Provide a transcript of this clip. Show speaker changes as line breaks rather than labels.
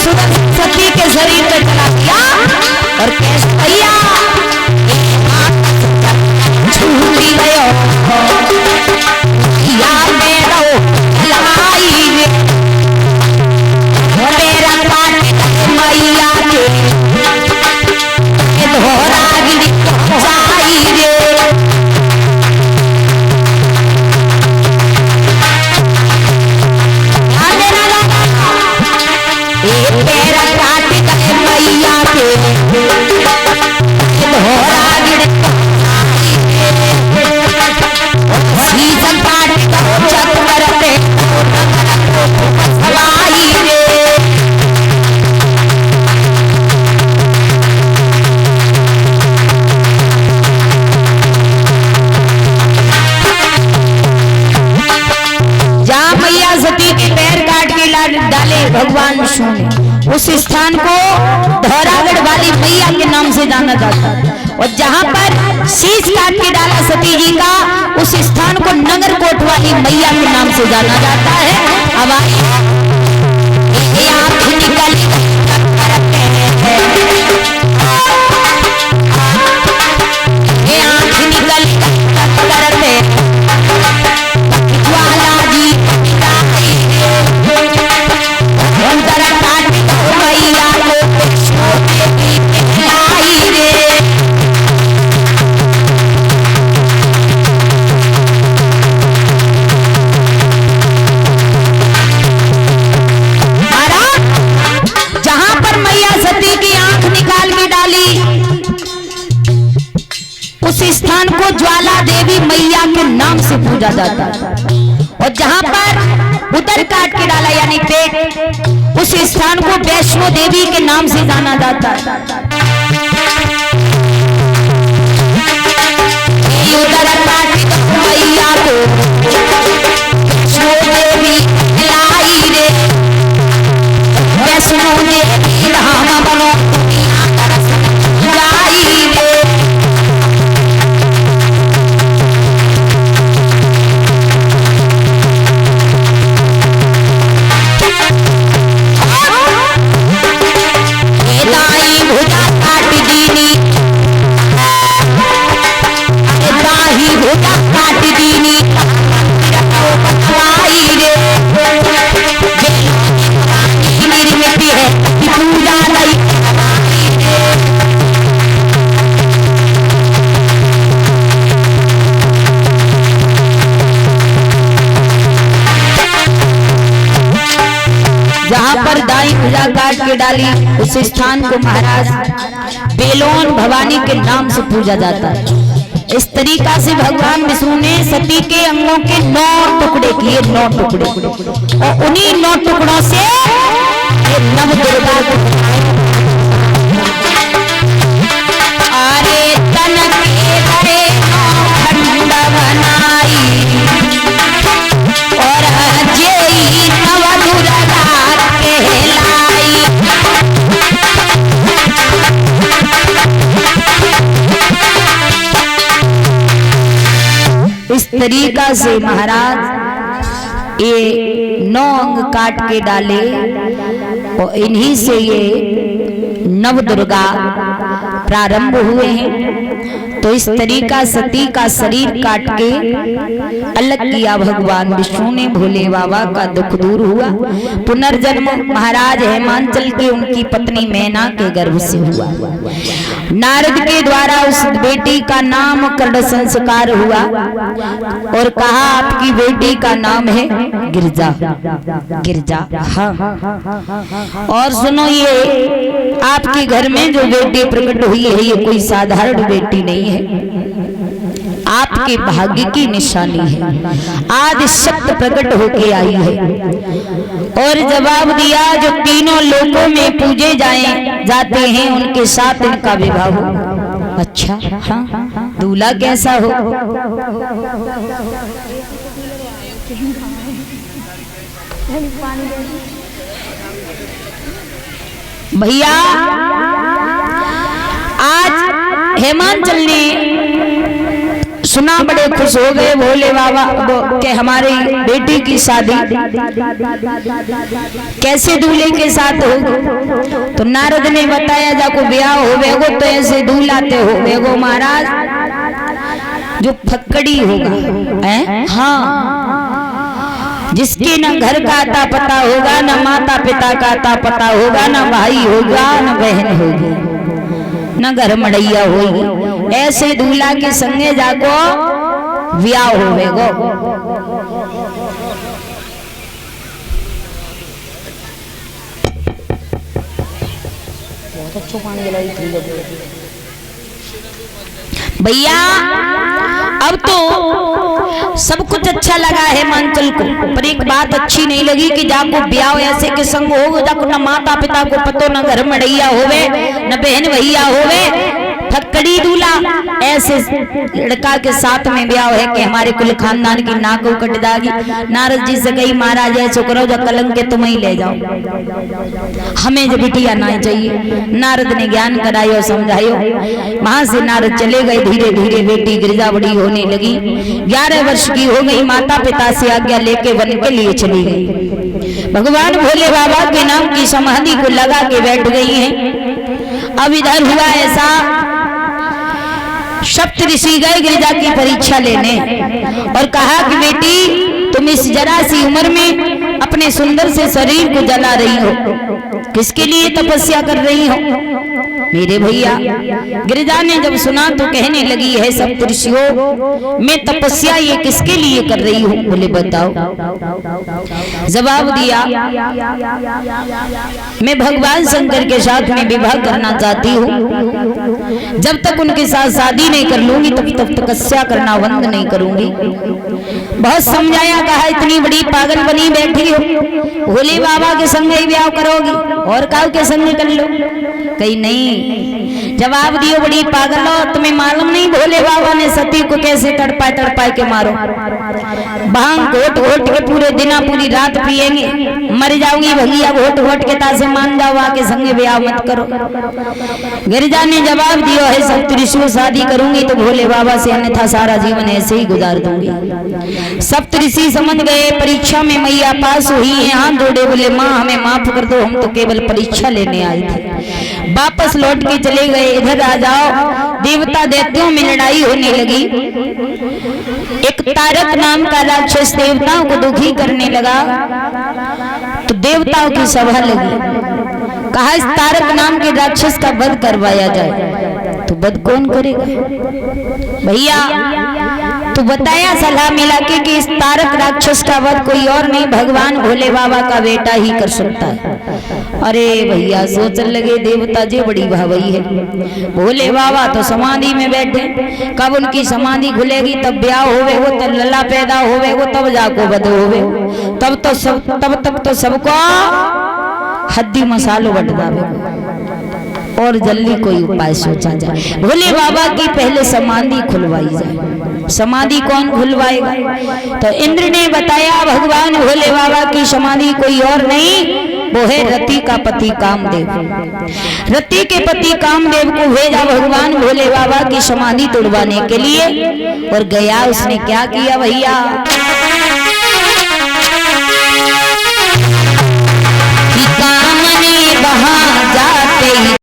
सती के शरीर पे चला दिया और कैसे भैया छूटी गयो या मेरो लाई रे मेरा काट मैया के धोरा गिरी चाई रे मेरा काट मैया के धोरा गिरी सीजन काट चक्कर पे सवाई रे जहाँ मैया सती के पैर काट के डाले भगवान विष्णु ने, उस स्थान को धौरागढ़ वाली मैया के नाम से जाना जाता है। और जहाँ पर शीश काट के डाला सती जी का, उस स्थान को नगरकोट वाली मैया के नाम से जाना जाता है। अब आंख निकल स्थान को ज्वाला देवी मैया के नाम से पूजा जाता है। और जहां पर उदर काट के डाला यानी पेट, उस स्थान को वैष्णो देवी के नाम से जाना जाता है। उदर काट मैया को वैष्णो देवी लाई रे वैष्णो देवी धाम बनो लाई रे। जहाँ पर दाई भुजा काट के डाली, उस स्थान को महाराज बेलोन भवानी के नाम से पूजा जाता है। इस तरीका से भगवान विष्णु ने सती के अंगों के 9 टुकड़े किए, 9 टुकड़े, और उन्हीं 9 टुकड़ों से ये नव दुर्गा को अरे तन के खंड बनाई और अजय नव दुर्गा कहलाई। इस तरीका से महाराज ये 9 अंग काट के डाले और इन्हीं से ये नव दुर्गा प्रारंभ हुए हैं। तो इस तरीका सती का शरीर काट के अलग किया भगवान विष्णु ने, भोले बाबा का दुख दूर हुआ। पुनर्जन्म महाराज हेमांचल के उनकी पत्नी मैना के गर्भ से हुआ। नारद के द्वारा उस बेटी का नामकरण संस्कार हुआ और कहा आपकी बेटी का नाम है गिरजा। गिरजा, हाँ। और सुनो, ये आपके घर में जो बेटी प्रकट हुई है, ये कोई साधारण बेटी नहीं है, आपके भाग्य की निशानी है। आदि शक्ति प्रकट होके आई है। और जवाब दिया, जो तीनों लोकों में पूजे जाते हैं उनके साथ इनका विवाह हो। अच्छा, हाँ, दूल्हा कैसा हो? भैया आज हेमांचल ने सुना बड़े खुश हो गए भोले बाबा के हमारी बेटी की शादी कैसे दूल्हे के साथ हो। तो नारद ने बताया जाको ब्याह हो वेगो तो ऐसे दूल्हाते हो वेगो महाराज जो फक्कड़ी होगा हाँ, जिसके न घर का आता पता होगा, न माता पिता का आता पता होगा, न भाई होगा न बहन होगी, न घर मड़ैया होगी, ऐसे दूल्हा के संगे जाको ब्याह होवेगो। भैया अब तो सब कुछ अच्छा लगा है मांचल को, पर एक बात अच्छी नहीं लगी कि जाको ब्याह ऐसे के संग हो जाको न माता पिता को पतो, न घर मड़ैया होवे, न बहन भैया होवे, फक्कड़ी दूल्हा ऐसे लड़का के साथ में ब्याह है कि हमारे कुल खानदान की नाक कट जाएगी। नारद जी से कही महाराज ऐसा करो जो कलंक के तुम ही ले जाओ, हमें जो बिटिया ना चाहिए। नारद ने ज्ञान करायो समझायो, वहां से नारद चले गए। धीरे धीरे बेटी गिरिजा बड़ी होने लगी, 11 वर्ष की हो गई, माता पिता से आज्ञा लेके वन के लिए चली गई। भगवान भोले बाबा के नाम की समाधि को लगा के बैठ गई हैं। अब इधर हुआ ऐसा, सप्त ऋषि गए गिरिजा की परीक्षा लेने और कहा कि बेटी तुम इस जरा सी उम्र में अपने सुंदर से शरीर को जला रही हो, किसके लिए तपस्या कर रही हो मेरे भैया। गिरिजा ने जब सुना तो कहने लगी है सप्त ऋषियों मैं तपस्या ये किसके लिए कर रही हूँ, बोले बताओ। जवाब दिया मैं भगवान शंकर के साथ में विवाह करना चाहती हूँ, जब तक उनके साथ शादी नहीं कर लूंगी तब तक तपस्या करना बंद नहीं करूंगी। बहुत समझाया, कहा इतनी बड़ी पागल बनी बैठी हो, भोले बाबा के संग ही ब्याह करोगी और काऊ के संग कर लो। कहीं नहीं, जवाब दियो बड़ी पागल हो, तुम्हें मालूम नहीं भोले बाबा ने सती को कैसे तड़पा तड़पा के मारो, भांग घोट घोट के पूरे दिना पूरी रात पिएंगे, मर जाऊंगी भैया घोट घोट के तासे मान जाओ, आके संगे ब्याह मत करो। गिरिजा ने जवाब दियो है सप्त ऋषि शादी करूंगी तो भोले बाबा से, अन्यथा सारा जीवन ऐसे ही गुजार दूंगी। सप्त ऋषि समझ गए परीक्षा में मैया पास हुई है, हाथ जोड़े बोले माँ हमें माफ कर दो, हम तो केवल परीक्षा लेने आए थे। वापस लौट के चले गए। इधर आ जाओ, देवता दैत्यों में लड़ाई होने लगी। एक तारक नाम का राक्षस देवताओं को दुखी करने लगा, तो देवताओं की सभा लगी। कहा इस तारक नाम के राक्षस का वध करवाया जाए। तो वध कौन करेगा भैया, तो बताया सलाह मिला के कि इस तारक राक्षस का वध कोई और नहीं भगवान भोले बाबा का बेटा ही कर सकता है। अरे भैया सोचने लगे देवता जी बड़ी भावई है, भोले बाबा तो समाधि में बैठे, कब उनकी समाधि खुलेगी तब ब्याह होवे वो, तब लला पैदा होवे वो, तब जाको वध होवे, तब तक तो सबको हड्डी मसालो बट जावे और जल्दी कोई उपाय सोचा जाए। भोले बाबा की पहले समाधि खुलवाई जाए। समाधि कौन खुलवाएगा? तो इंद्र ने बताया भगवान भोले बाबा की समाधि कोई और नहीं, वो है रति का पति कामदेव। रति के पति कामदेव को भेजा भगवान भोले बाबा की समाधि तोड़वाने के लिए, और गया उसने क्या किया भैया,